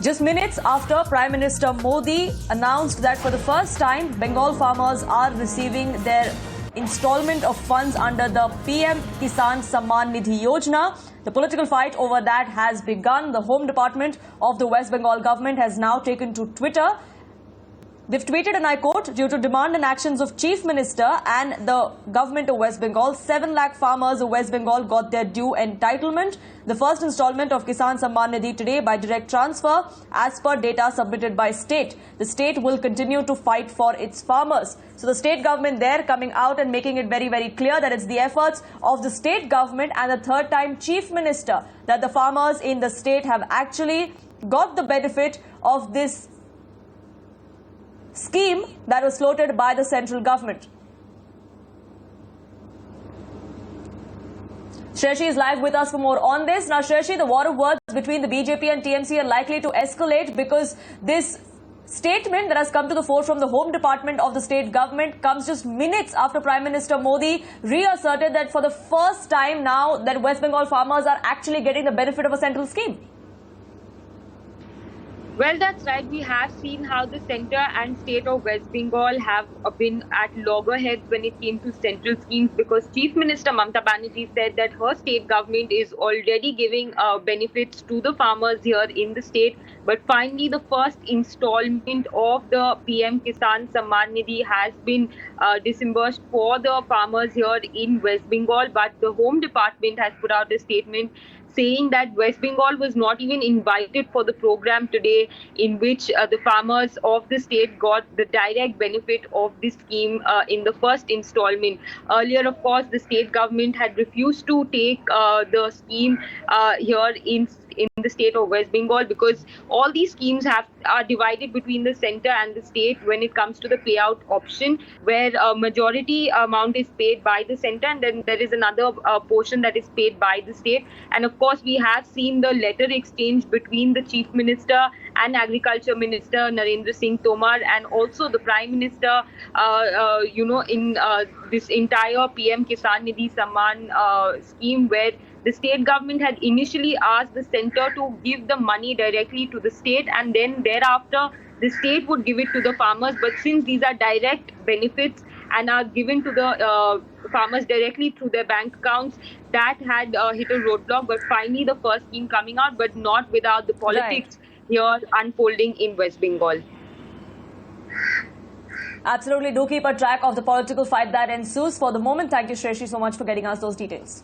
Just minutes after Prime Minister Modi announced that for the first time, Bengal farmers are receiving their installment of funds under the PM Kisan Samman Nidhi Yojana. The political fight over that has begun. The Home Department of the West Bengal government has now taken to Twitter. They've tweeted, and I quote, due to demand and actions of Chief Minister and the government of West Bengal, 7 lakh farmers of West Bengal got their due entitlement. The first installment of Kisan Samman Nidhi today by direct transfer as per data submitted by state. The state will continue to fight for its farmers. So the state government there coming out and making it very, very clear that it's the efforts of the state government and the third-time Chief Minister that the farmers in the state have actually got the benefit of this scheme that was floated by the central government. Shreyashi is live with us for more on this. Now, Shreyashi, the war of words between the BJP and TMC are likely to escalate because this statement that has come to the fore from the Home Department of the state government comes just minutes after Prime Minister Modi reasserted that for the first time now that West Bengal farmers are actually getting the benefit of a central scheme. Well, that's right. We have seen how the centre and state of West Bengal have been at loggerheads when it came to central schemes, because Chief Minister Mamata Banerjee said that her state government is already giving benefits to the farmers here in the state. But finally, the first installment of the PM Kisan Samman Nidhi has been disbursed for the farmers here in West Bengal. But the Home Department has put out a statement saying that West Bengal was not even invited for the program today, in which the farmers of the state got the direct benefit of this scheme in the first installment. Earlier, of course, the state government had refused to take the scheme here in the state of West Bengal, because all these schemes are divided between the centre and the state when it comes to the payout option, where a majority amount is paid by the centre and then there is another portion that is paid by the state. And of course, we have seen the letter exchange between the Chief Minister and Agriculture Minister Narendra Singh Tomar and also the Prime Minister, in this entire PM Kisan Nidhi Samman scheme, where the state government had initially asked the centre to give the money directly to the state, and then thereafter the state would give it to the farmers. But since these are direct benefits and are given to the farmers directly through their bank accounts, that had hit a roadblock. But finally, the first scheme coming out, but not without the politics here unfolding in West Bengal. Absolutely. Do keep a track of the political fight that ensues. For the moment, thank you, Shreyashi, so much for getting us those details.